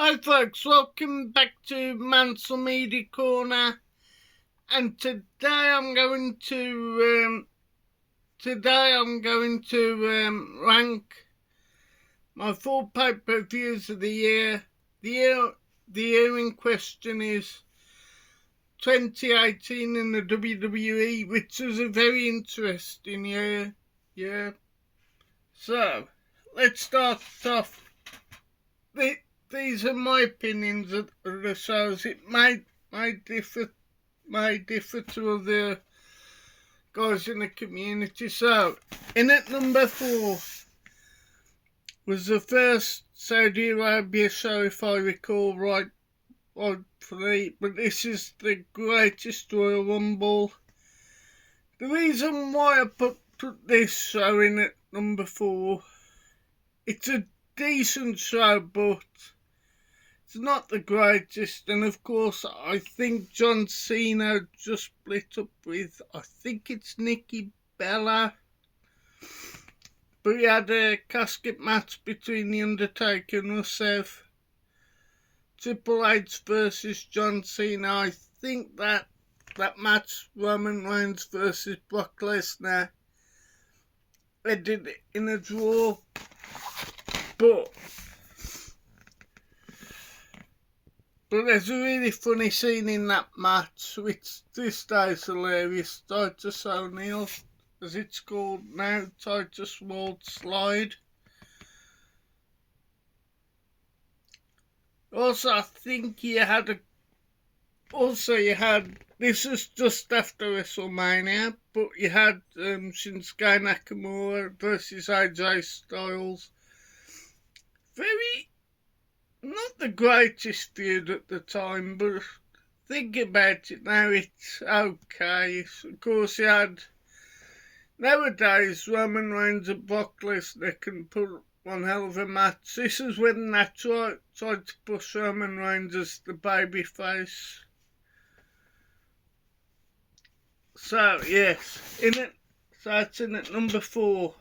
Hi folks, welcome back to Mansell Media Corner, and today I'm going to rank my 4 pay-per-views of the year. The year in question is 2018 in the WWE, which was a very interesting year. So let's start off. These are my opinions of the shows. It might differ to other guys in the community. So, in at number 4 was the first Saudi Arabia show, if I recall right, but this is the greatest Royal Rumble. The reason why I put this show in at number 4, it's a decent show, but it's not the greatest, and of course I think John Cena just split up with, I think it's Nikki Bella, but he had a casket match between The Undertaker and Rusev. Triple H versus John Cena, I think that match, Roman Reigns versus Brock Lesnar, they did it in a draw, but there's a really funny scene in that match, which this day is hilarious. Titus O'Neil, as it's called now, Titus World Slide. Also, I think you had, this was just after WrestleMania, but you had Shinsuke Nakamura versus AJ Styles. Not the greatest feud at the time, but think about it now, it's okay. Of course, nowadays, Roman Reigns and Brock Lesnar can put one hell of a match. This is when they tried to push Roman Reigns as the babyface. So, yes, that's in at number 4.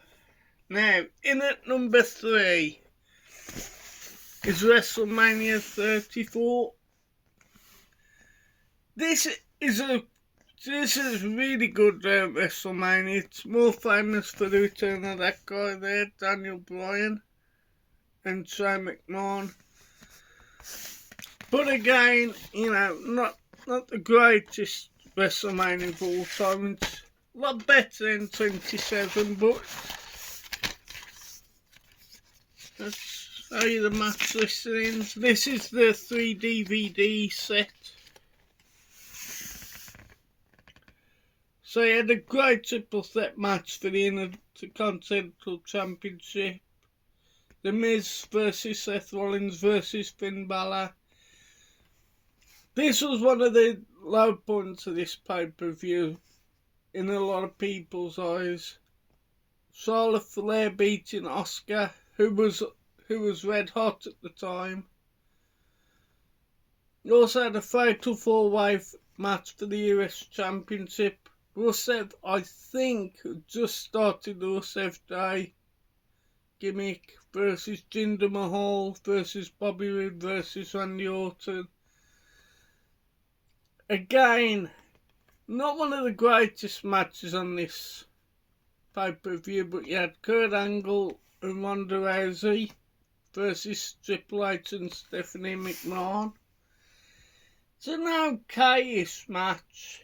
Now, in at number 3 is WrestleMania 34. This is really good WrestleMania. It's more famous for the return of that guy there, Daniel Bryan and Shane McMahon. But again, not the greatest WrestleMania of all time. It's a lot better than 27, but that's show you the match listings. This is the 3 DVD set. So you had a great triple threat match for the Intercontinental Championship. The Miz versus Seth Rollins versus Finn Balor. This was one of the low points of this pay-per-view in a lot of people's eyes. Charlotte Flair beating Asuka, who was red hot at the time. You also had a fatal 4-way match for the US Championship. Rusev, I think, just started the Rusev Day gimmick versus Jinder Mahal versus Bobby Roode versus Randy Orton. Again, not one of the greatest matches on this pay-per-view, but you had Kurt Angle and Ronda Rousey versus Triple H and Stephanie McMahon. It's an okay-ish match,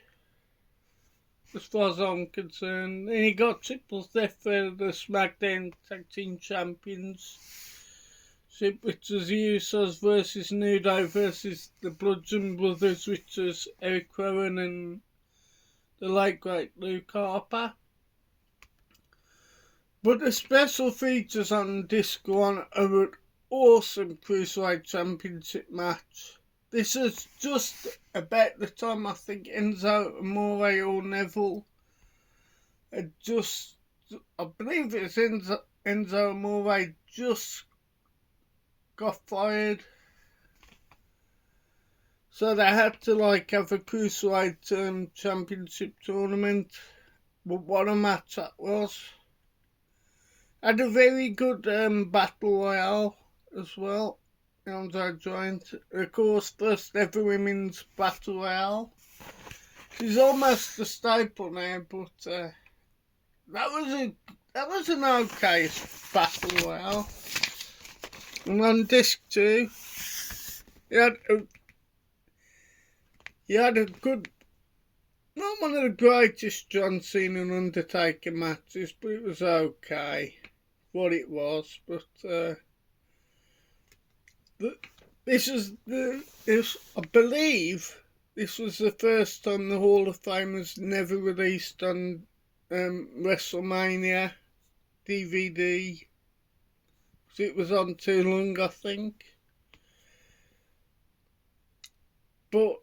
as far as I'm concerned. And you got triple threat for the SmackDown Tag Team Champions, which was the Usos versus New Day versus the Bludgeon Brothers, which was Eric Rowan and the late great Luke Harper. But the special features on Disc 1 are an awesome Cruiserweight Championship match. This is just about the time I think Enzo Amore or Neville I believe it's Enzo Amore just got fired. So they had to have a Cruiserweight Championship tournament. But what a match that was. Had a very good battle royale as well. Andre Giant. Of course, first ever women's battle royale. She's almost a staple now, but that was an okay battle royale. And on disc 2, he had a good, not one of the greatest John Cena and Undertaker matches, but it was okay what it was. But I believe this was the first time the Hall of Fame was never released on WrestleMania DVD. It was on too long, I think. But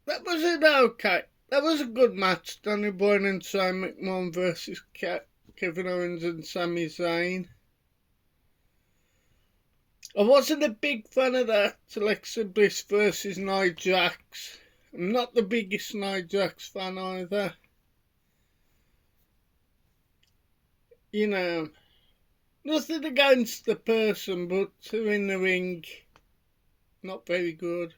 that was an okay. That was a good match. Danny Bryan and Shane McMahon versus Kevin Owens and Sami Zayn. I wasn't a big fan of that Alexa Bliss versus Nia Jax. I'm not the biggest Nia Jax fan either. You know, nothing against the person, but her in the ring, not very good.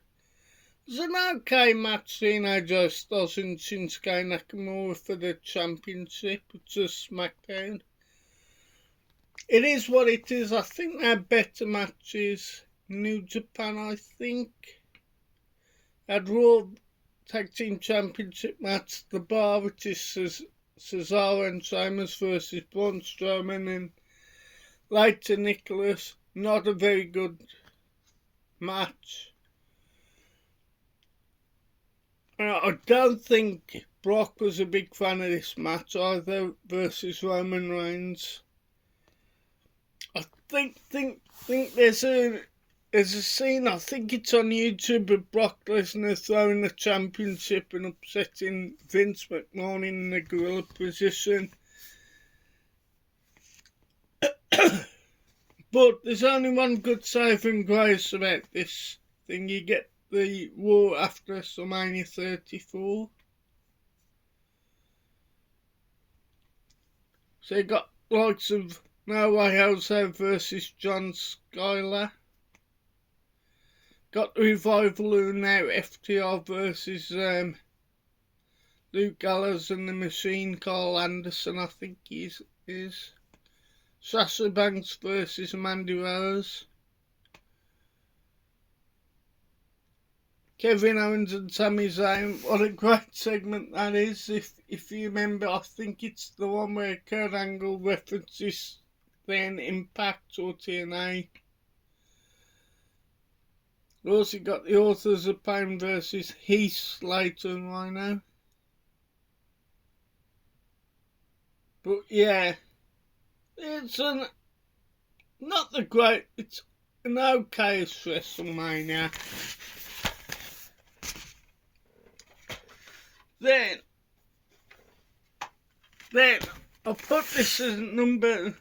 It was an okay match seeing AJ Styles and Shinsuke Nakamura for the championship, which was SmackDown. It is what it is. I think they're better matches. New Japan, I think. Had Raw Tag Team Championship match, The Bar, which is Cesaro and Sheamus versus Braun Strowman and later Nicholas. Not a very good match. I don't think Brock was a big fan of this match either versus Roman Reigns. I think there's a scene, I think it's on YouTube, of Brock Lesnar throwing the championship and upsetting Vince McMahon in the gorilla position. But there's only one good saving grace about this thing. You get the war after WrestleMania 34. So you got likes of No Way Jose versus John Skyler. Got the Revival who now FTR versus Luke Gallows and the Machine, Carl Anderson, I think he is. Sasha Banks versus Mandy Rose. Kevin Owens and Sami Zayn. What a great segment that is. If you remember, I think it's the one where Kurt Angle references then Impact or TNA. We also got the Authors of Pain versus Heath Slater and Rhino. But yeah, it's not the great, it's an okay WrestleMania. Then I'll put this as number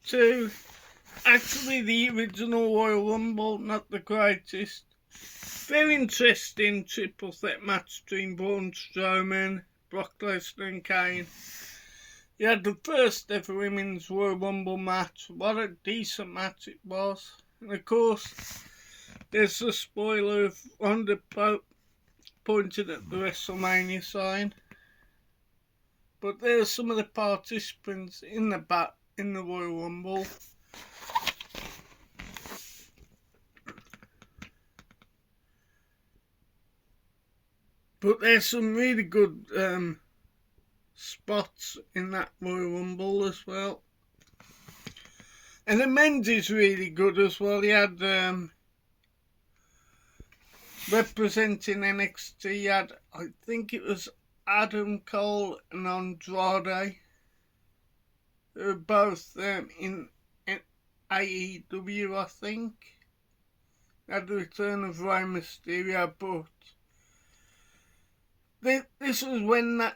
2. Actually, the original Royal Rumble, not the greatest. Very interesting triple threat match between Braun Strowman, Brock Lesnar and Kane. You had the first ever women's Royal Rumble match. What a decent match it was. And of course, there's a spoiler of Ronda pointed at the WrestleMania sign. But there's some of the participants in the Royal Rumble. But there's some really good spots in that Royal Rumble as well. And the men's is really good as well. He had representing NXT, he had, I think it was Adam Cole and Andrade. They were both in AEW, I think. They had the return of Rey Mysterio, but this was when they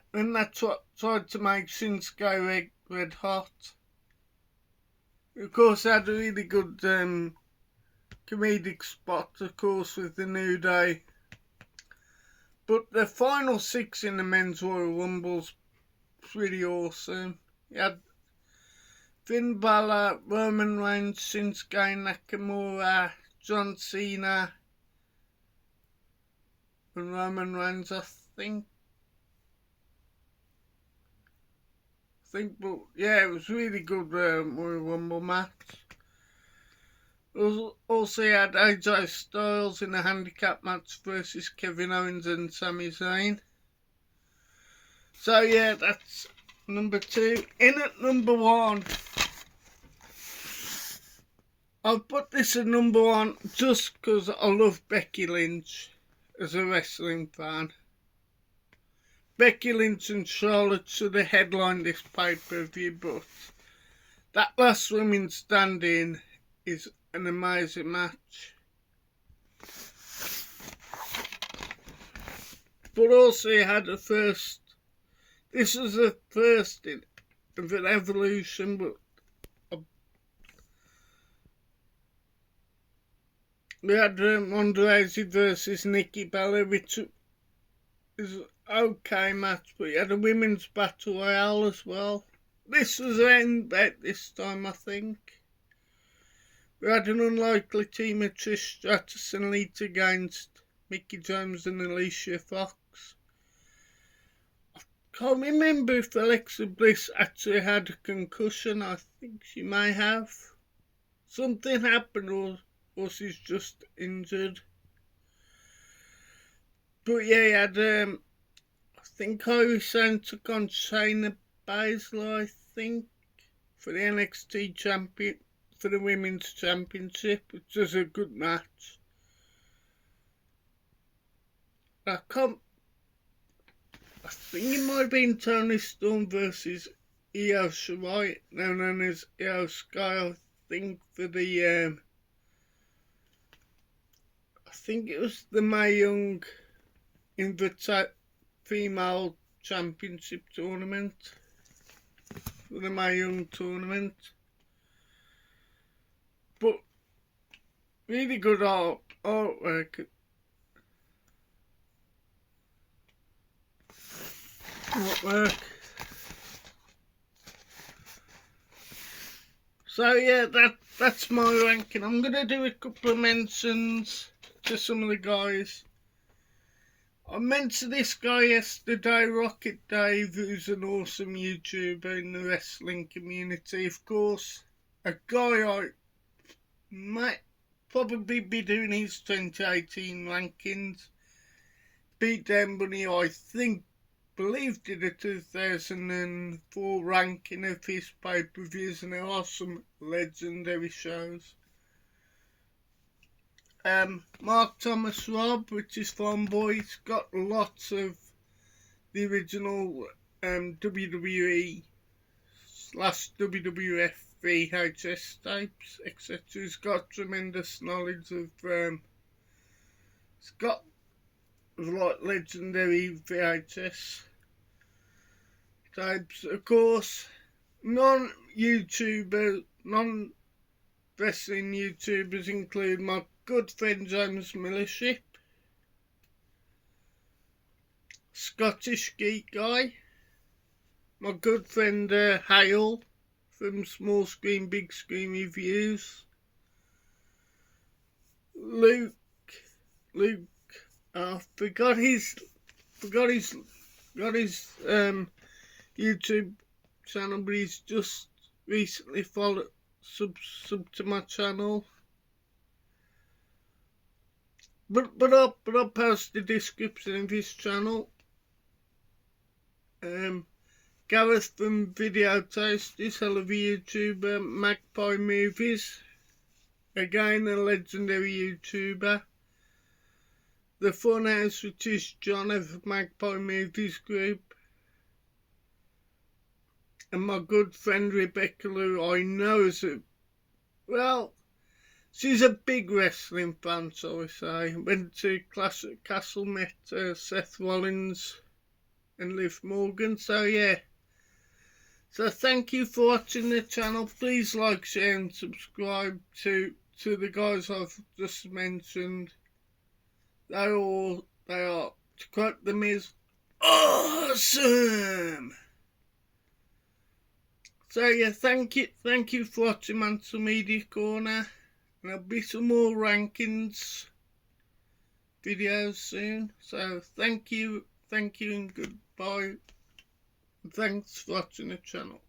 tried to make Shinsuke red hot. Of course, they had a really good comedic spot, of course, with the New Day. But the final 6 in the men's Royal Rumble's pretty awesome. You had Finn Balor, Roman Reigns, Shinsuke Nakamura, John Cena and Roman Reigns, I think. But yeah, it was really good Royal Rumble match. Also had AJ Styles in a handicap match versus Kevin Owens and Sami Zayn. So yeah, that's number 2. In at number 1, I've put this at number 1 just because I love Becky Lynch as a wrestling fan. Becky Lynch and Charlotte should have headlined this pay-per-view, but that last women's stand-in is an amazing match. But also you had the first, this was the first of an evolution, but we had Ronda Rousey versus Nikki Bella, which is an okay match, but you had a women's battle royale as well. This was around about this time, I think. We had an unlikely team of Trish Stratus and Lita against Mickie James and Alicia Fox. I can't remember if Alexa Bliss actually had a concussion. I think she may have. Something happened, or she's just injured. But yeah, you had, I think Kairi Sane took on Shayna Baszler, I think, for the NXT champion, for the women's championship, which was a good match. I think it might have been Toni Storm versus Io Shirai, now known as Io Sky, I think, for the, I think it was the Mae Young female championship tournament, for the Mae Young tournament. But really good artwork. So yeah, that's my ranking. I'm gonna do a couple of mentions to some of the guys. I mentioned this guy yesterday, Rocket Dave, who's an awesome YouTuber in the wrestling community. Of course, a guy I might probably be doing his 2018 rankings. Beat Down Bunny, I believe did a 2004 ranking of his pay-per-views, and there are some legendary shows. Mark Thomas Robb, which is Farm Boy, he's got lots of the original WWE / WWF VHS tapes, etc. He's got tremendous knowledge of, he's got like legendary VHS tapes. Of course, non-wrestling YouTubers include my good friend James Millership, Scottish Geek Guy, my good friend Hale from Small Screen Big Screen Reviews, Luke, I forgot his YouTube channel, but he's just recently sub to my channel. But I'll post the description of his channel. Gareth from Video Taste, this hell of a YouTuber. Magpie Movies, again a legendary YouTuber. The Funhouse, which is John of Magpie Movies Group. And my good friend Rebecca, who I know is she's a big wrestling fan, shall we say. Went to Classic Castle, met Seth Rollins and Liv Morgan, so yeah. So thank you for watching the channel. Please like, share and subscribe to the guys I've just mentioned. They are, to quote the Miz, awesome! So yeah, thank you for watching Mansell Media Corner. there'll be some more rankings videos soon. So thank you and goodbye. Thanks for watching the channel.